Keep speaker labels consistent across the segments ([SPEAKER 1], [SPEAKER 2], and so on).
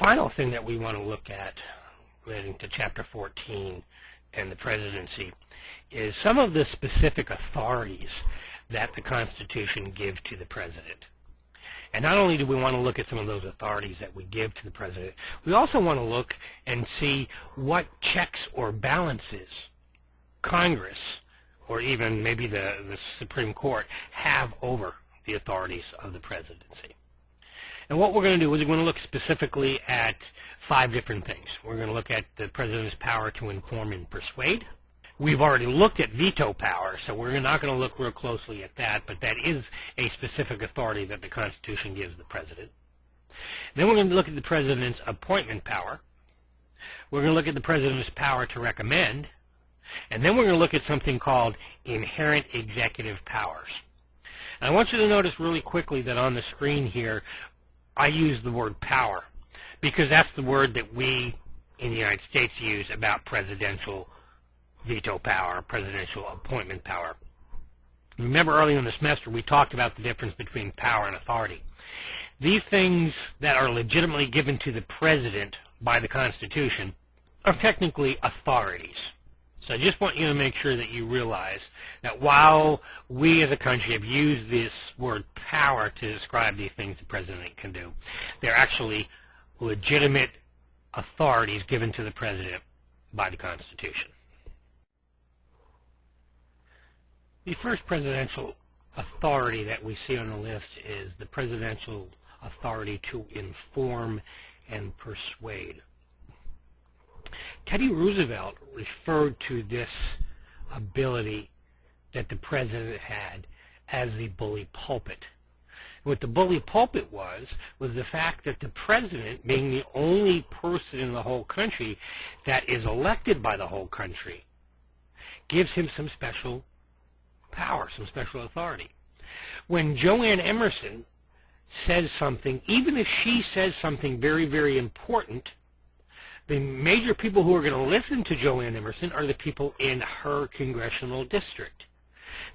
[SPEAKER 1] final thing that we want to look at relating to Chapter 14 and the presidency is some of the specific authorities that the Constitution gives to the president. And not only do we want to look at some of those authorities that we give to the president, we also want to look and see what checks or balances Congress, or even maybe the Supreme Court, have over the authorities of the presidency. And what we're going to do is we're going to look specifically at 5 different things. We're going to look at the president's power to inform and persuade. We've already looked at veto power, so we're not going to look real closely at that, but that is a specific authority that the Constitution gives the president. Then we're going to look at the president's appointment power. We're going to look at the president's power to recommend. And then we're going to look at something called inherent executive powers. And I want you to notice really quickly that on the screen here, I use the word power because that's the word that we in the United States use about presidential veto power, presidential appointment power. Remember earlier in the semester we talked about the difference between power and authority. These things that are legitimately given to the president by the Constitution are technically authorities. So I just want you to make sure that you realize that while we as a country have used this word power to describe these things the president can do, they're actually legitimate authorities given to the president by the Constitution. The first presidential authority that we see on the list is the presidential authority to inform and persuade. Teddy Roosevelt referred to this ability that the president had as the bully pulpit. What the bully pulpit was the fact that the president, being the only person in the whole country that is elected by the whole country, gives him some special power, some special authority. When Joanne Emerson says something, even if she says something very, very important, the major people who are going to listen to Joanne Emerson are the people in her congressional district.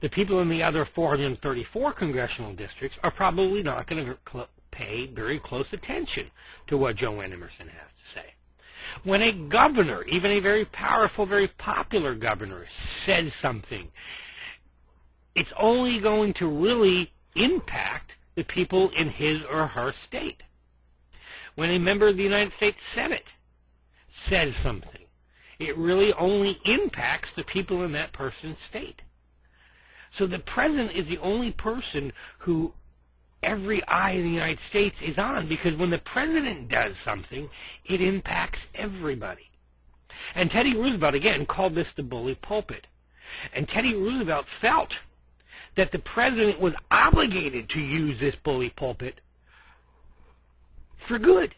[SPEAKER 1] The people in the other 434 congressional districts are probably not going to pay very close attention to what Joanne Emerson has to say. When a governor, even a very powerful, very popular governor, says something, it's only going to really impact the people in his or her state. When a member of the United States Senate says something, it really only impacts the people in that person's state. So the president is the only person who every eye in the United States is on, because when the president does something, it impacts everybody. And Teddy Roosevelt, again, called this the bully pulpit. And Teddy Roosevelt felt that the president was obligated to use this bully pulpit for good.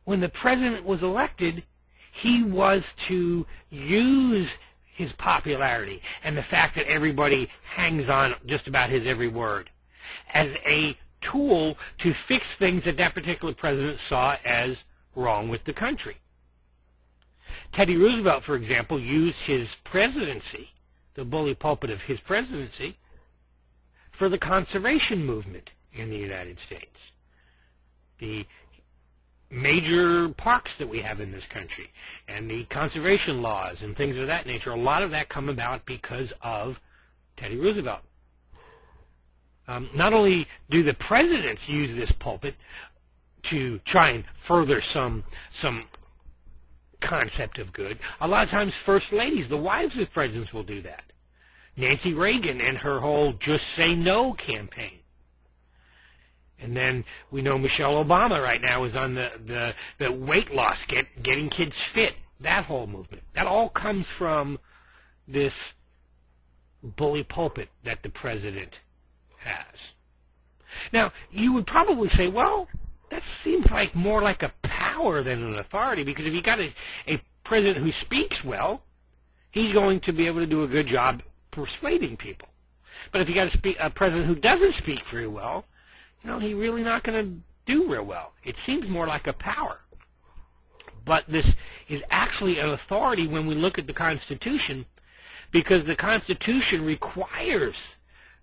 [SPEAKER 1] When the president was elected, he was to use his popularity and the fact that everybody hangs on just about his every word as a tool to fix things that that particular president saw as wrong with the country. Teddy Roosevelt, for example, used his presidency, the bully pulpit of his presidency, for the conservation movement in the United States. The major parks that we have in this country and the conservation laws and things of that nature, a lot of that come about because of Teddy Roosevelt. Not only do the presidents use this pulpit to try and further some concept of good, a lot of times first ladies, the wives of presidents, will do that. Nancy Reagan and her whole Just Say No campaign. And then we know Michelle Obama right now is on the weight loss, getting kids fit, that whole movement. That all comes from this bully pulpit that the president has. Now, you would probably say, well, that seems like more like a power than an authority, because if you got a president who speaks well, he's going to be able to do a good job persuading people. But if you got a president who doesn't speak very well, he's really not going to do real well. It seems more like a power. But this is actually an authority when we look at the Constitution, because the Constitution requires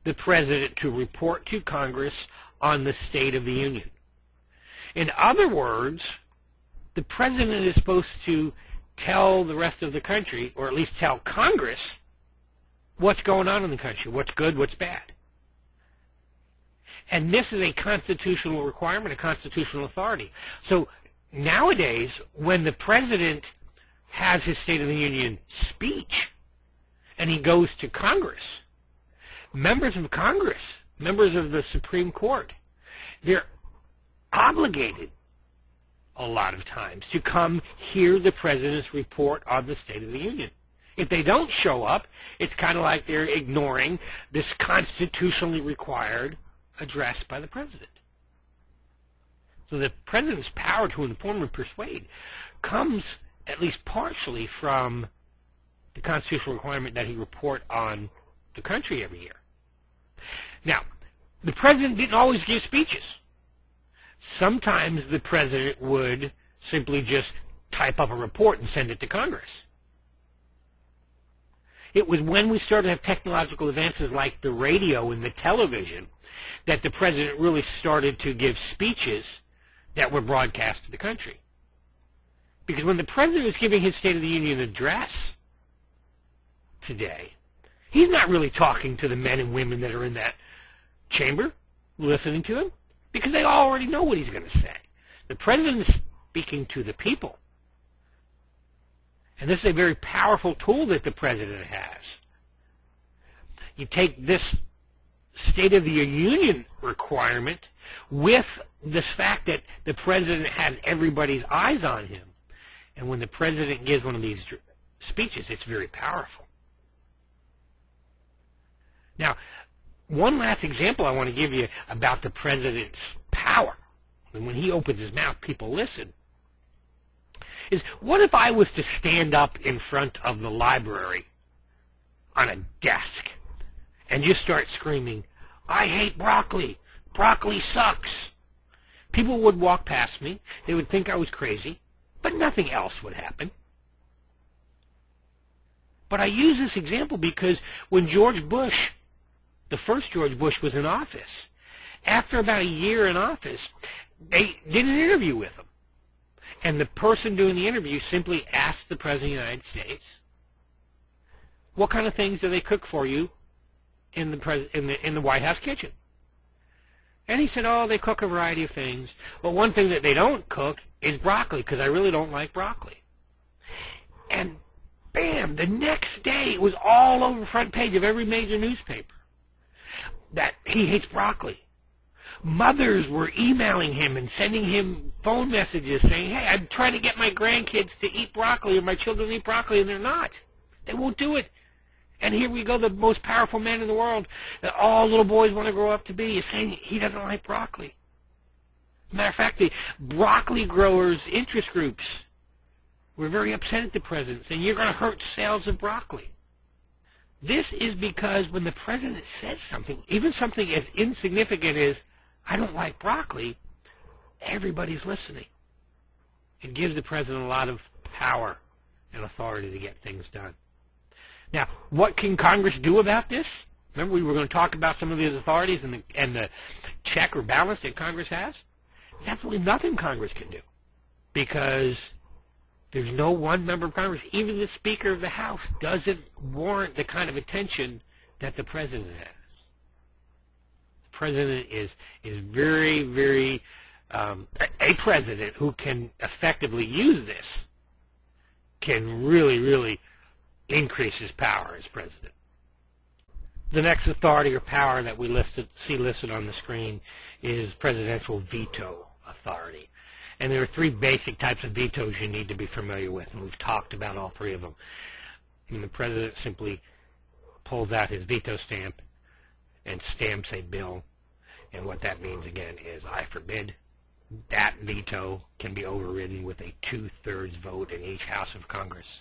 [SPEAKER 1] the president to report to Congress on the state of the Union. In other words, the president is supposed to tell the rest of the country, or at least tell Congress, what's going on in the country, what's good, what's bad. And this is a constitutional requirement, a constitutional authority. So nowadays, when the president has his State of the Union speech and he goes to Congress, members of Congress, members of the Supreme Court, they're obligated a lot of times to come hear the president's report on the State of the Union. If they don't show up, it's kind of like they're ignoring this constitutionally required address by the president. So the president's power to inform and persuade comes at least partially from the constitutional requirement that he report on the country every year. Now, the president didn't always give speeches. Sometimes the president would simply just type up a report and send it to Congress. It was when we started to have technological advances like the radio and the television that the president really started to give speeches that were broadcast to the country. Because when the president is giving his State of the Union address today, he's not really talking to the men and women that are in that chamber listening to him, because they already know what he's going to say. The president is speaking to the people. And this is a very powerful tool that the president has. You take this State of the Union requirement with this fact that the president has everybody's eyes on him. And when the president gives one of these speeches, it's very powerful. Now, one last example I want to give you about the president's power, and when he opens his mouth, people listen, is what if I was to stand up in front of the library on a desk and just start screaming, "I hate broccoli. Broccoli sucks." People would walk past me. They would think I was crazy, but nothing else would happen. But I use this example because when George Bush, the first George Bush, was in office, after about a year in office, they did an interview with him. And the person doing the interview simply asked the President of the United States, "What kind of things do they cook for you in the White House kitchen?" And he said, "Oh, they cook a variety of things. But one thing that they don't cook is broccoli, because I really don't like broccoli." And bam, the next day it was all over the front page of every major newspaper that he hates broccoli. Mothers were emailing him and sending him phone messages saying, "Hey, I'm trying to get my grandkids to eat broccoli, or my children to eat broccoli, and they're not. They won't do it." And here we go, the most powerful man in the world that all little boys want to grow up to be, is saying he doesn't like broccoli. Matter of fact, the broccoli growers' interest groups were very upset at the president, saying, "You're going to hurt sales of broccoli." This is because when the president says something, even something as insignificant as, "I don't like broccoli," everybody's listening. It gives the president a lot of power and authority to get things done. Now, what can Congress do about this? Remember, we were going to talk about some of these authorities and the check or balance that Congress has? There's absolutely nothing Congress can do, because there's no one member of Congress, even the Speaker of the House, doesn't warrant the kind of attention that the President has. The President is very, very, a President who can effectively use this can really, really increase his power as President. The next authority or power that we see listed on the screen is presidential veto authority. And there are three basic types of vetoes you need to be familiar with, and we've talked about all three of them. And the president simply pulls out his veto stamp and stamps a bill, and what that means, again, is "I forbid." That veto can be overridden with a 2/3 vote in each House of Congress.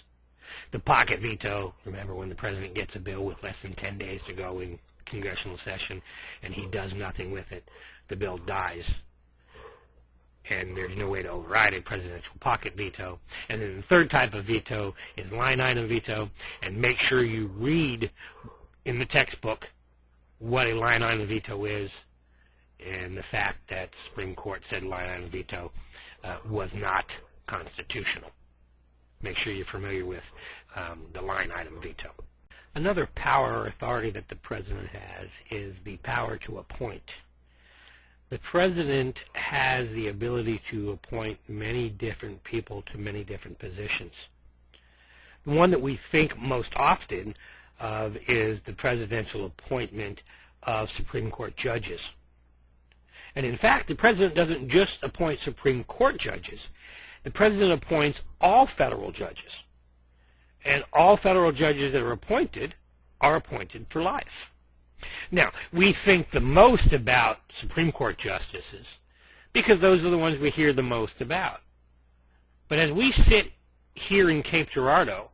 [SPEAKER 1] The pocket veto, remember, when the president gets a bill with less than 10 days to go in congressional session and he does nothing with it, the bill dies. And there's no way to override a presidential pocket veto. And then the third type of veto is line item veto, and make sure you read in the textbook what a line item veto is in the fact that the Supreme Court said line item veto was not constitutional. Make sure you're familiar with the line item veto. Another power or authority that the President has is the power to appoint. The President has the ability to appoint many different people to many different positions. The one that we think most often of is the presidential appointment of Supreme Court judges. And in fact, the President doesn't just appoint Supreme Court judges. The President appoints all federal judges. And all federal judges that are appointed for life. Now, we think the most about Supreme Court justices because those are the ones we hear the most about. But as we sit here in Cape Girardeau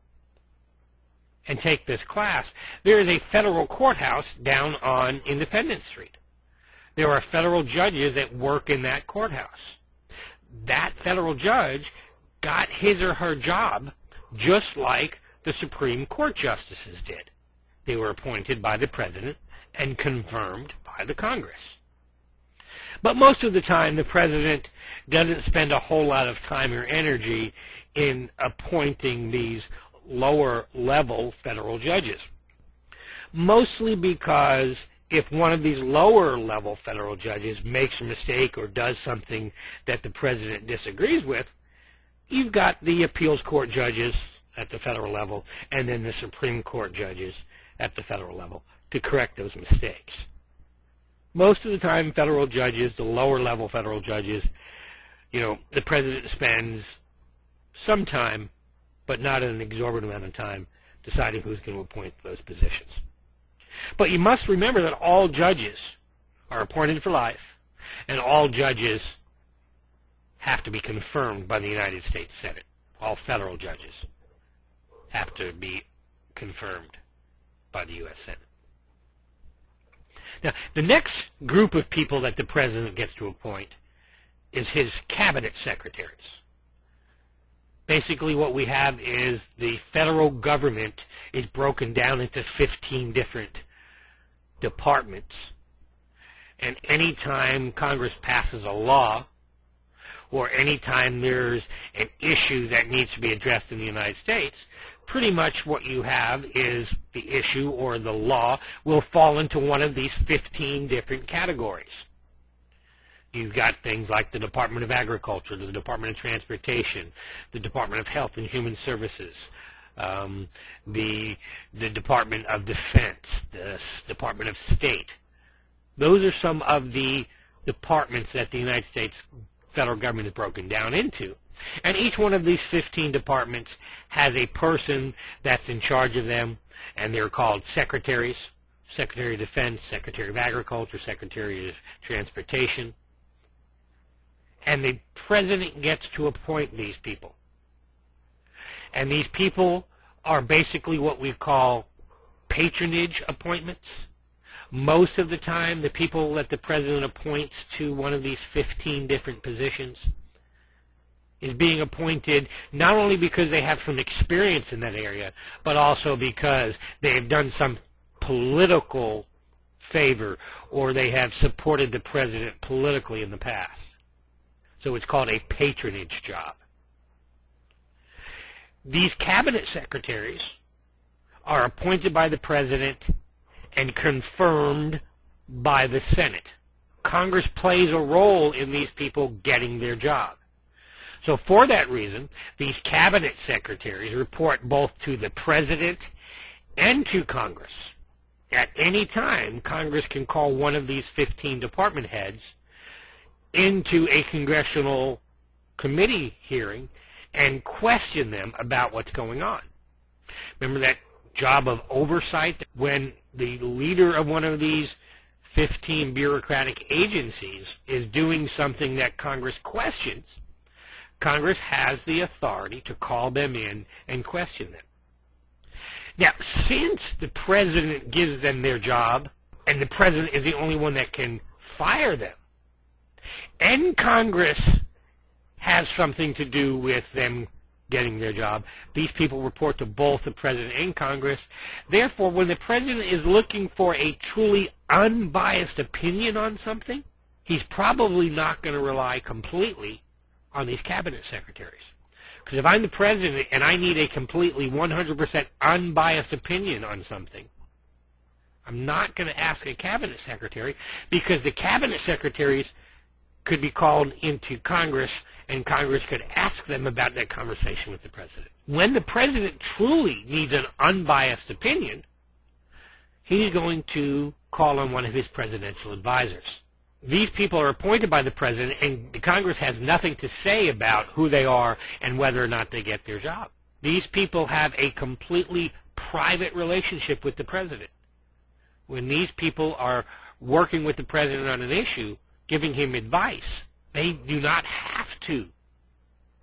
[SPEAKER 1] and take this class, there is a federal courthouse down on Independence Street. There are federal judges that work in that courthouse. That federal judge got his or her job just like the Supreme Court justices did. They were appointed by the President and confirmed by the Congress. But most of the time, the President doesn't spend a whole lot of time or energy in appointing these lower-level federal judges. Mostly because if one of these lower-level federal judges makes a mistake or does something that the President disagrees with, you've got the appeals court judges at the federal level and then the Supreme Court judges at the federal level to correct those mistakes. Most of the time, federal judges, the lower-level federal judges, the President spends some time, but not an exorbitant amount of time, deciding who's going to appoint those positions. But you must remember that all judges are appointed for life, and all judges have to be confirmed by the United States Senate. All federal judges have to be confirmed by the U.S. Senate. Now, the next group of people that the President gets to appoint is his cabinet secretaries. Basically, what we have is the federal government is broken down into 15 different departments. And any time Congress passes a law, or any time there's an issue that needs to be addressed in the United States, pretty much what you have is the issue or the law will fall into one of these 15 different categories. You've got things like the Department of Agriculture, the Department of Transportation, the Department of Health and Human Services, the Department of Defense, the Department of State. Those are some of the departments that the United States federal government is broken down into. And each one of these 15 departments has a person that's in charge of them, and they're called secretaries: Secretary of Defense, Secretary of Agriculture, Secretary of Transportation. And the President gets to appoint these people. And these people are basically what we call patronage appointments. Most of the time, the people that the President appoints to one of these 15 different positions is being appointed not only because they have some experience in that area, but also because they have done some political favor or they have supported the President politically in the past. So it's called a patronage job. These cabinet secretaries are appointed by the President and confirmed by the Senate. Congress plays a role in these people getting their job. So for that reason, these cabinet secretaries report both to the President and to Congress. At any time, Congress can call one of these 15 department heads into a congressional committee hearing and question them about what's going on. Remember that job of oversight? When the leader of one of these 15 bureaucratic agencies is doing something that Congress questions, Congress has the authority to call them in and question them. Now, since the President gives them their job, and the President is the only one that can fire them, and Congress has something to do with them getting their job, these people report to both the President and Congress. Therefore, when the President is looking for a truly unbiased opinion on something, he's probably not going to rely completely on these cabinet secretaries. Because if I'm the president and I need a completely 100% unbiased opinion on something, I'm not going to ask a cabinet secretary, because the cabinet secretaries could be called into Congress and Congress could ask them about that conversation with the president. When the president truly needs an unbiased opinion, he's going to call on one of his presidential advisors. These people are appointed by the president, and the Congress has nothing to say about who they are and whether or not they get their job. These people have a completely private relationship with the president. When these people are working with the president on an issue, giving him advice, they do not have to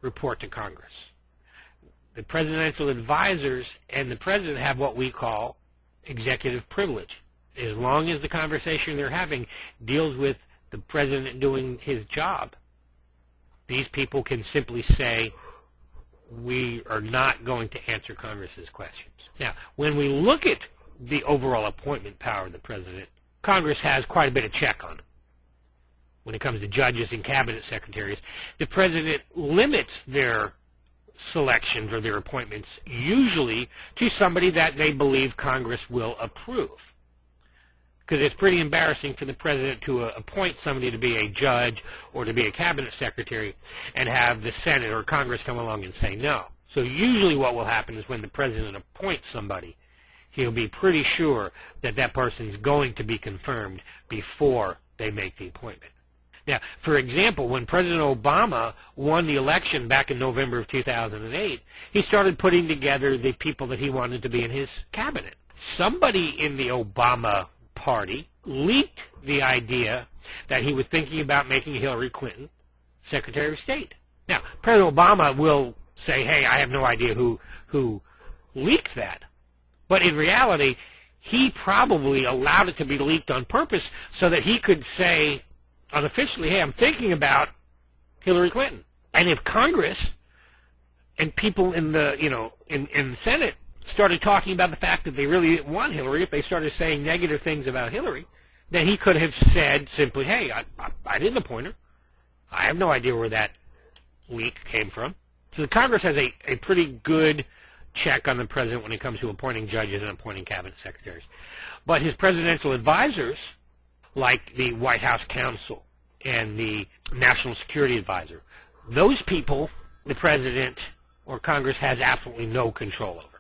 [SPEAKER 1] report to Congress. The presidential advisors and the president have what we call executive privilege. As long as the conversation they're having deals with the president doing his job, these people can simply say, we are not going to answer Congress's questions. Now, when we look at the overall appointment power of the president, Congress has quite a bit of check on him. When it comes to judges and cabinet secretaries, the president limits their selections or their appointments usually to somebody that they believe Congress will approve. Because it's pretty embarrassing for the president to appoint somebody to be a judge or to be a cabinet secretary and have the Senate or Congress come along and say no. So usually what will happen is when the president appoints somebody, he'll be pretty sure that that person is going to be confirmed before they make the appointment. Now, for example, when President Obama won the election back in November of 2008, he started putting together the people that he wanted to be in his cabinet. Somebody in the Obama party leaked the idea that he was thinking about making Hillary Clinton Secretary of State. Now, President Obama will say, hey, I have no idea who leaked that. But in reality, he probably allowed it to be leaked on purpose so that he could say unofficially, hey, I'm thinking about Hillary Clinton. And if Congress and people in the, in the Senate started talking about the fact that they really didn't want Hillary, if they started saying negative things about Hillary, then he could have said simply, hey, I didn't appoint her. I have no idea where that leak came from. So the Congress has a pretty good check on the president when it comes to appointing judges and appointing cabinet secretaries. But his presidential advisors, like the White House counsel and the National Security Advisor, those people the president or Congress has absolutely no control over.